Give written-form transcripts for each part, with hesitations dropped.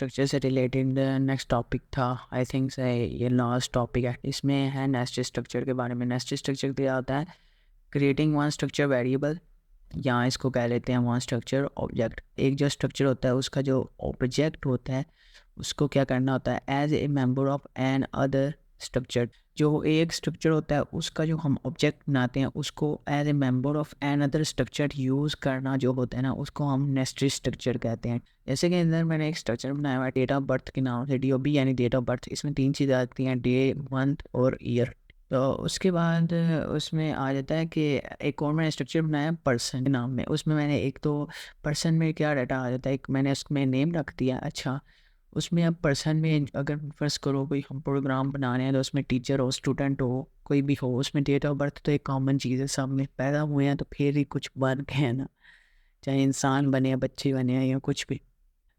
Structure से related next topic था। I think से ये लास्ट टॉपिक है। इसमें है नेस्टेड स्ट्रक्चर के बारे में। नेस्टेड स्ट्रक्चर क्या होता है? क्रिएटिंग वन स्ट्रक्चर वेरिएबल, या इसको कह लेते हैं वन स्ट्रक्चर ऑब्जेक्ट। एक जो स्ट्रक्चर होता है उसका जो ऑब्जेक्ट होता है उसको क्या करना होता है? As a member of an other structure. जो एक स्ट्रक्चर होता है उसका जो हम ऑब्जेक्ट बनाते हैं उसको as a member of an other structure use करना जो होता है ना, उसको हम नेस्टेड स्ट्रक्चर कहते हैं। जैसे कि अंदर मैंने एक स्ट्रक्चर बनाया हुआ है डेट ऑफ बर्थ के नाम से, DOB यानी डेट ऑफ बर्थ। इसमें 3 चीज़ें आती हैं, डे, मंथ और ईयर। तो उसके बाद उसमें आ जाता है कि एक और मैंने स्ट्रक्चर बनाया पर्सन के नाम में। उसमें मैंने एक तो पर्सन में क्या डाटा आ जाता है, एक मैंने उसमें नेम रख दिया। अच्छा, उसमें अब पर्सन में अगर फर्स्ट करो कोई हम प्रोग्राम बना रहे हैं तो उसमें टीचर हो, स्टूडेंट हो, कोई भी हो, उसमें डेट ऑफ बर्थ तो एक कॉमन चीज़ है। सब में पैदा हुए हैं तो फिर ही कुछ बन गए हैं ना, चाहे इंसान बने या बच्चे बने हैं या कुछ भी।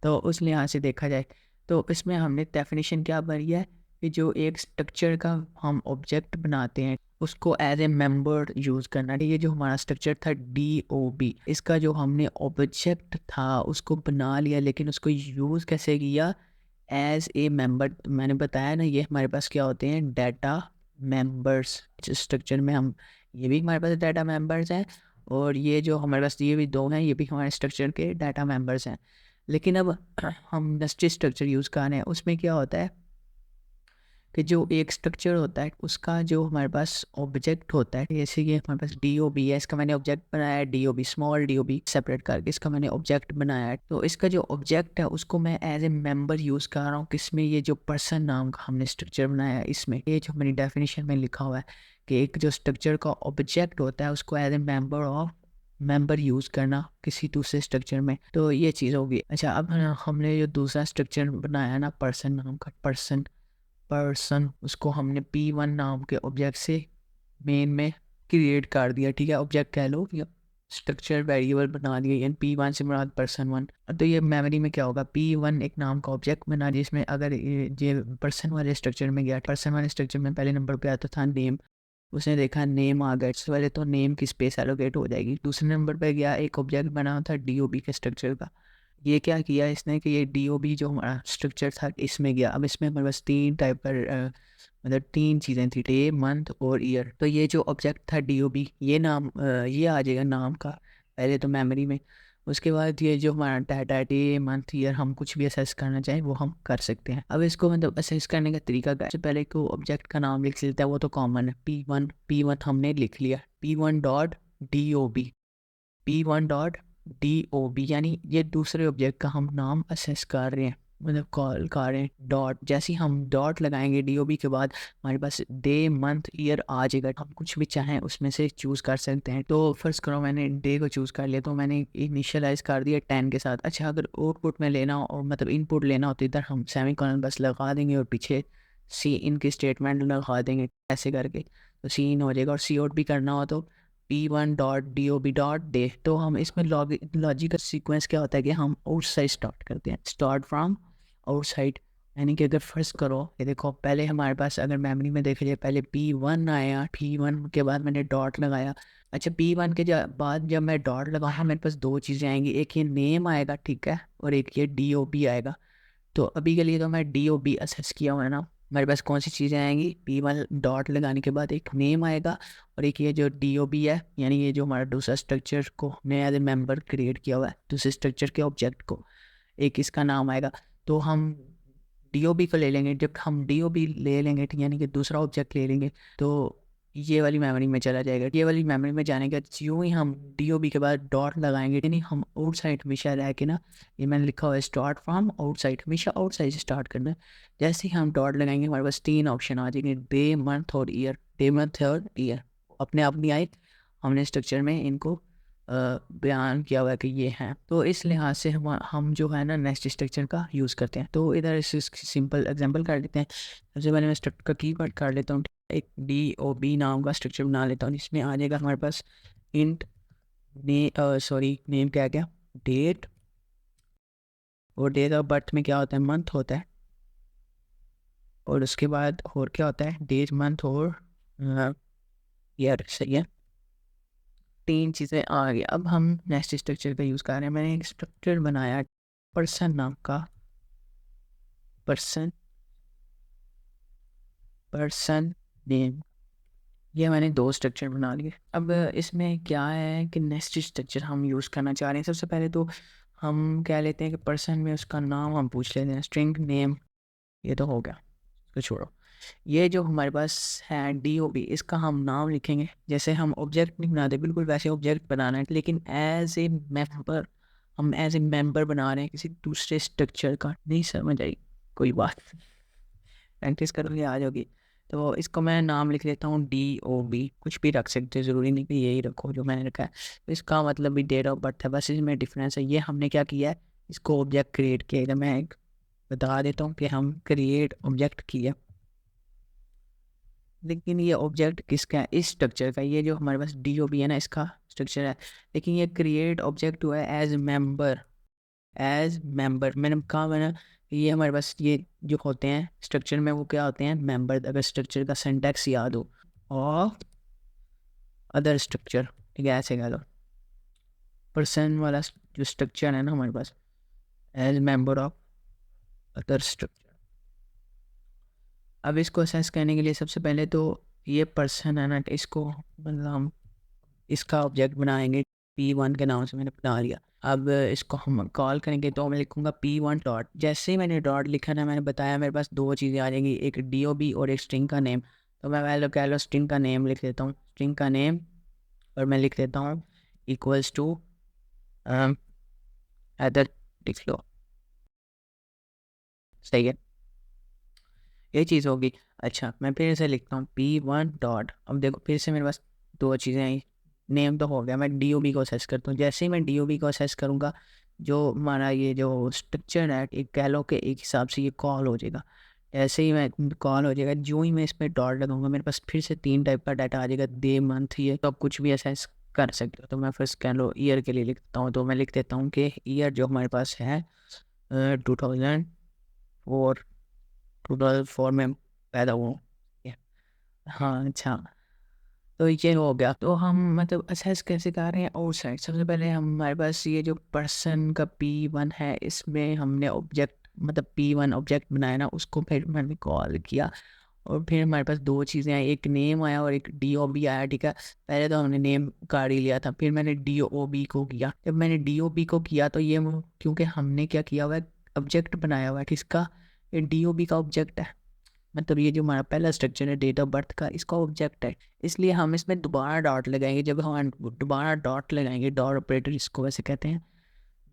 तो उस लिहाज से देखा जाए तो इसमें हमने डेफिनेशन क्या भरी है कि जो एक स्ट्रक्चर का हम ऑब्जेक्ट बनाते हैं उसको एज ए मेंबर यूज़ करना। ये जो हमारा स्ट्रक्चर था DOB, इसका जो हमने ऑब्जेक्ट था उसको बना लिया, लेकिन उसको यूज़ कैसे किया? As a member. मैंने बताया ना, ये हमारे पास क्या होते हैं? Data members. इस स्ट्रक्चर में हम, ये भी हमारे पास डाटा मेंबर्स हैं, और ये जो हमारे पास ये भी दो हैं ये भी हमारे स्ट्रक्चर के डाटा मेंबर्स हैं। लेकिन अब हम नेस्टेड स्ट्रक्चर यूज़ कर रहे हैं, उसमें क्या होता है कि जो एक स्ट्रक्चर होता है उसका जो हमारे पास ऑब्जेक्ट होता है, जैसे कि हमारे पास DOB है, इसका मैंने ऑब्जेक्ट बनाया है DOB, स्मॉल DOB सेपरेट करके इसका मैंने ऑब्जेक्ट बनाया है। तो इसका जो ऑब्जेक्ट है उसको मैं एज ए मेंबर यूज़ कर रहा हूँ। किसमें? ये जो पर्सन नाम का हमने स्ट्रक्चर बनाया है इसमें। ये जो मेरी डेफिनेशन में लिखा हुआ है कि एक जो स्ट्रक्चर का ऑब्जेक्ट होता है उसको एज ए मेंबर यूज़ करना किसी दूसरे स्ट्रक्चर में। तो ये चीज़ होगी। अच्छा, अब हमने जो दूसरा स्ट्रक्चर बनाया ना पर्सन नाम का, पर्सन उसको हमने P1 नाम के ऑब्जेक्ट से मेन में क्रिएट कर दिया। ठीक है, ऑब्जेक्ट कह लो या स्ट्रक्चर वेरिएबल बना दिया, यानी P1 से मुराद पर्सन 1। तो ये मेमोरी में क्या होगा? P1 एक नाम का ऑब्जेक्ट बना, जिसमें अगर ये पर्सन वाले स्ट्रक्चर में गया, पर्सन वाले स्ट्रक्चर में पहले नंबर पे आता था नेम, उसने देखा नेम आ गया, इससे पहले तो नेम की स्पेस एलोकेट हो जाएगी। दूसरे नंबर पे गया, एक ऑब्जेक्ट बना था DOB के स्ट्रक्चर का। ये क्या किया इसने कि ये DOB जो हमारा स्ट्रक्चर था इसमें गया। अब इसमें हमारे पास 3 टाइप का मतलब 3 चीज़ें थी, डे, मंथ और ईयर। तो ये जो ऑब्जेक्ट था DOB, ये नाम ये आ जाएगा नाम का पहले तो मेमोरी में। उसके बाद ये जो हमारा डाटा डे, मंथ, ईयर, हम कुछ भी असेस करना चाहें वो हम कर सकते हैं। अब इसको मतलब असेस करने का तरीका क्या है? सबसे पहले को ऑब्जेक्ट का नाम लिख लेता है, वो तो कॉमन है, P1 हमने लिख लिया, P1.DOB, P1.DOB, यानी ये दूसरे ऑब्जेक्ट का हम नाम असेस कर रहे हैं, मतलब कॉल कर रहे हैं। डॉट, जैसे ही हम डॉट लगाएंगे DOB के बाद हमारे पास डे, मंथ, ईयर आ जाएगा। हम कुछ भी चाहें उसमें से चूज़ कर सकते हैं। तो फर्स्ट करो मैंने डे को चूज़ कर लिया, तो मैंने इनिशियलाइज कर दिया 10 के साथ। अच्छा, अगर आउटपुट में लेना हो और मतलब इनपुट लेना हो तो इधर हम सेमीकोलन बस लगा देंगे और पीछे सी इन की स्टेटमेंट लगा देंगे, ऐसे करके तो सी इन हो जाएगा। और सी आउट भी करना हो तो P1.DOB.DE। तो हम इसमें लॉजिकल सीक्वेंस क्या होता है कि हम आउटसाइड स्टार्ट करते हैं, स्टार्ट फ्रॉम आउटसाइड। यानी कि अगर फर्स्ट करो, ये देखो पहले हमारे पास अगर मेमोरी में देखा जाए, पहले P1 आया, P1 के बाद मैंने डॉट लगाया। अच्छा, P1 के बाद जब मैं डॉट लगाऊंगा मेरे पास 2 चीज़ें आएंगी, एक ये नेम आएगा, ठीक है, और एक ये DOB आएगा। तो अभी के लिए तो मैं DOB असेस किया हुआ है ना, मेरे पास कौन सी चीज़ें आएंगी? P1 डॉट लगाने के बाद एक नेम आएगा, और एक ये जो DOB है, यानी ये जो हमारा दूसरा स्ट्रक्चर को हमने एज ए मेंबर क्रिएट किया हुआ है, दूसरे स्ट्रक्चर के ऑब्जेक्ट को, एक इसका नाम आएगा। तो हम DOB को ले लेंगे। जब हम DOB ले लेंगे, ठीक, यानी कि दूसरा ऑब्जेक्ट ले लेंगे, तो ये वाली मेमोरी में चला जाएगा। ये वाली मेमोरी में जाने के बाद यूँ ही हम DOB के बाद डॉट लगाएंगे, यानी हम आउटसाइड हमेशा रह के ना, ये मैंने लिखा हुआ है स्टार्ट फ्रॉम आउटसाइड, हमेशा आउटसाइड से स्टार्ट करना है। जैसे ही हम डॉट लगाएंगे हमारे पास 3 ऑप्शन आ जाएंगे, डे, मंथ और ईयर। डे, मंथ और ईयर अपने आप नहीं आए, हमने स्ट्रक्चर में इनको बयान किया हुआ है कि ये हैं। तो इस लिहाज से हम जो है ना नेक्स्ट स्ट्रक्चर का यूज़ करते हैं। तो इधर इस सिंपल एग्जांपल कर लेते हैं। सबसे पहले मैं स्ट्रक्चर का की वर्ड कर लेता हूँ, एक DOB नाम का स्ट्रक्चर बना लेता हूँ। इसमें आ जाएगा हमारे पास इंट नेम क्या क्या, डेट, और डेट ऑफ बर्थ में क्या होता है? मंथ होता है। और उसके बाद और क्या होता है? डेट, मंथ और ईयर। सही है, 3 चीज़ें आ गई। अब हम नेक्स्ट स्ट्रक्चर का यूज़ कर रहे हैं। मैंने एक स्ट्रक्चर बनाया पर्सन नाम का, पर्सन नेम, ये मैंने 2 स्ट्रक्चर बना लिए। अब इसमें क्या है कि नेक्स्ट स्ट्रक्चर हम यूज़ करना चाह रहे हैं। सबसे पहले तो हम क्या लेते हैं कि पर्सन में उसका नाम हम पूछ लेते हैं, स्ट्रिंग नेम, ये तो हो गया, तो छोड़ो। ये जो हमारे पास है DOB, इसका हम नाम लिखेंगे। जैसे हम ऑब्जेक्ट नहीं बनाते बिल्कुल वैसे ऑब्जेक्ट बनाना है, लेकिन एज ए मेंबर, हम एज ए मेंबर बना रहे हैं किसी दूसरे स्ट्रक्चर का। नहीं समझ आई कोई बात, प्रैक्टिस करोगे आ जाओगी। तो इसको मैं नाम लिख लेता हूँ DOB, कुछ भी रख सकते हो, ज़रूरी नहीं कि यही रखो जो मैंने रखा है। तो इसका मतलब भी डेट ऑफ बर्थ है, बस इसमें डिफरेंस है। ये हमने क्या किया है, इसको ऑब्जेक्ट क्रिएट किया है। मैं एक बता देता हूँ कि हम क्रिएट ऑब्जेक्ट किया, लेकिन ये ऑब्जेक्ट किसका है, इस स्ट्रक्चर का। ये जो हमारे पास DOB है ना, इसका स्ट्रक्चर है, लेकिन ये क्रिएट ऑब्जेक्ट हुआ है एज मेंबर। मैंने कहा मैंने, ये हमारे पास ये जो होते हैं स्ट्रक्चर में, वो क्या होते हैं, मेंबर। अगर स्ट्रक्चर का सिंटैक्स याद हो, और अदर स्ट्रक्चर, ठीक है, ऐसे कह लो। पर्सन वाला जो स्ट्रक्चर है ना हमारे पास, as member of other structure. अब इसको असेस करने के लिए सबसे पहले तो ये पर्सन है ना, इसको मतलब हम इसका ऑब्जेक्ट बनाएंगे P1 के नाम से, मैंने बना लिया। अब इसको हम कॉल करेंगे तो मैं लिखूंगा P1 डॉट। जैसे ही मैंने डॉट लिखा ना, मैंने बताया मेरे पास 2 चीज़ें आ जाएंगी, एक DOB और एक स्ट्रिंग का नेम। तो मैं पहले कह लो स्ट्रिंग का नेम लिख देता हूँ, स्ट्रिंग का नेम, और मैं लिख देता हूँ इक्वल्स टू अदर, लिख लो, सही है, ये चीज़ होगी। अच्छा, मैं फिर से लिखता हूँ P1 डॉट। अब देखो फिर से मेरे पास 2 चीज़ें आई, नेम तो हो गया। मैं DOB को असेस करता हूँ। जैसे ही मैं DOB को असेस करूँगा, जो हमारा ये जो स्ट्रक्चर है, एक कह लो कि एक हिसाब से ये कॉल हो जाएगा। ऐसे ही मैं कॉल हो जाएगा, जो ही मैं इस पर डॉट लगाऊंगा, मेरे पास फिर से 3 टाइप का डाटा आ जाएगा, डे मंथ ये। तो आप कुछ भी असेस कर सकते हो। तो मैं फर्स्ट कह लो ईयर के लिए लिखता हूँ, तो मैं लिख देता हूँ कि ईयर जो हमारे पास है 2004, 2004 में पैदा हुआ हूँ। हाँ अच्छा, तो ये हो गया। तो हम मतलब असेस कैसे कर रहे हैं आउट साइड। सबसे पहले हमारे पास ये जो पर्सन का P1 है, इसमें हमने ऑब्जेक्ट मतलब P1 ऑब्जेक्ट बनाया ना, उसको फिर मैंने कॉल किया, और फिर हमारे पास 2 चीज़ें आई, एक नेम आया और एक DOB आया, ठीक है। पहले तो हमने नेम काढ़ ही लिया था, फिर मैंने DOB को किया। जब मैंने DOB को किया तो ये क्योंकि हमने क्या किया हुआ है, ऑब्जेक्ट बनाया हुआ है, किसका, ये DOB का ऑब्जेक्ट है। मतलब ये जो हमारा पहला स्ट्रक्चर है डेट ऑफ बर्थ का, इसका ऑब्जेक्ट है, इसलिए हम इसमें दोबारा डॉट लगाएंगे। जब हम दोबारा डॉट लगाएंगे, डॉट ऑपरेटर इसको वैसे कहते हैं,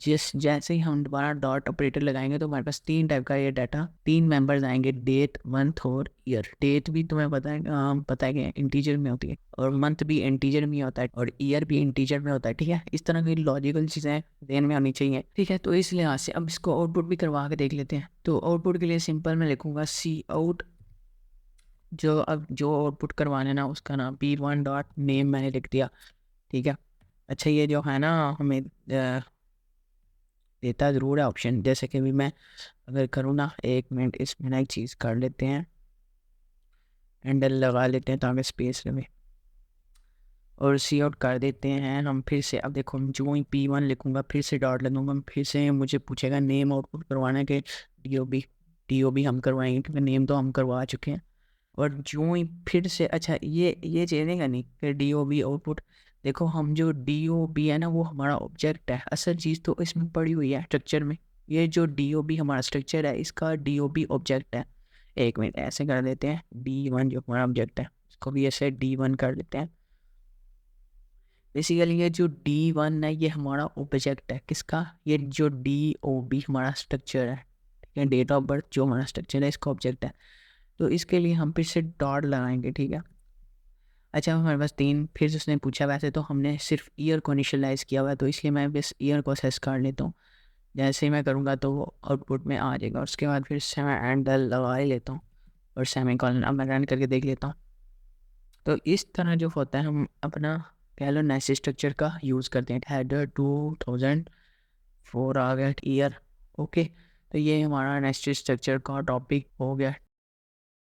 जैसे ही हम दोबारा डॉट ऑपरेटर लगाएंगे तो हमारे पास 3 टाइप का ये डाटा, 3 मेंबर्स आएंगे, डेट, मंथ और ईयर। डेट भी तुम्हें पता है, पता है कि इंटीजर में होती है, और मंथ भी इंटीजर में होता है, और ईयर भी इंटीजर में होता है, ठीक है। इस तरह की लॉजिकल चीज़ें ध्यान में आनी चाहिए, ठीक है। तो इस लिहाज से अब इसको आउटपुट भी करवा के देख लेते हैं। तो आउटपुट के लिए सिंपल मैं लिखूंगा सी आउट, जो अब जो आउटपुट करवाने ना, उसका नाम P1 डॉट नेम मैंने लिख दिया, ठीक है। अच्छा, ये जो है ना हमें देता ज़रूर है ऑप्शन, जैसे कि भी मैं अगर करूँ ना, 1 मिनट इसमें ना एक चीज़ कर लेते हैं, हैंडल लगा लेते हैं ताकि स्पेस रहे, और सी आउट कर देते हैं हम फिर से। अब देखो जो ही P1 लिखूंगा, फिर से डॉट लगूंगा, फिर से मुझे पूछेगा नेम आउटपुट करवाना है कि DOB हम करवाएंगे, क्योंकि नेम तो हम करवा चुके हैं। और जो ही फिर से, अच्छा ये चलेगा नहीं फिर DOB आउटपुट। देखो हम जो DOB है ना, वो हमारा ऑब्जेक्ट है, असल चीज़ तो इसमें पड़ी हुई है स्ट्रक्चर में। ये जो DOB हमारा स्ट्रक्चर है, इसका DOB ऑब्जेक्ट है। 1 मिनट ऐसे कर देते हैं, D1 जो हमारा ऑब्जेक्ट है, इसको भी ऐसे D1 कर देते हैं। बेसिकली ये जो D1 है, ये हमारा ऑब्जेक्ट है, किसका, ये जो DOB हमारा स्ट्रक्चर है, ठीक है, डेट ऑफ बर्थ जो हमारा स्ट्रक्चर है, इसका ऑब्जेक्ट है। तो इसके लिए हम फिर से डॉट लगाएंगे, ठीक है। अच्छा, हमारे पास 3 फिर से उसने पूछा, वैसे तो हमने सिर्फ ईयर को इनिशियलाइज़ किया हुआ है, तो इसलिए मैं बस ईयर को असेस कर लेता हूँ। जैसे ही मैं करूँगा तो वो आउटपुट में आ जाएगा। उसके बाद फिर से मैं एंड लगा ही लेता हूँ, और सेमीकोलन अब मैं रन करके देख लेता हूँ। तो इस तरह जो होता है, हम अपना कह लो नेस्ट स्ट्रक्चर का यूज़ करते हैं। हेडर 2004 आ गया, ईयर, ओके। तो ये हमारा नेस्ट स्ट्रक्चर का टॉपिक हो गया।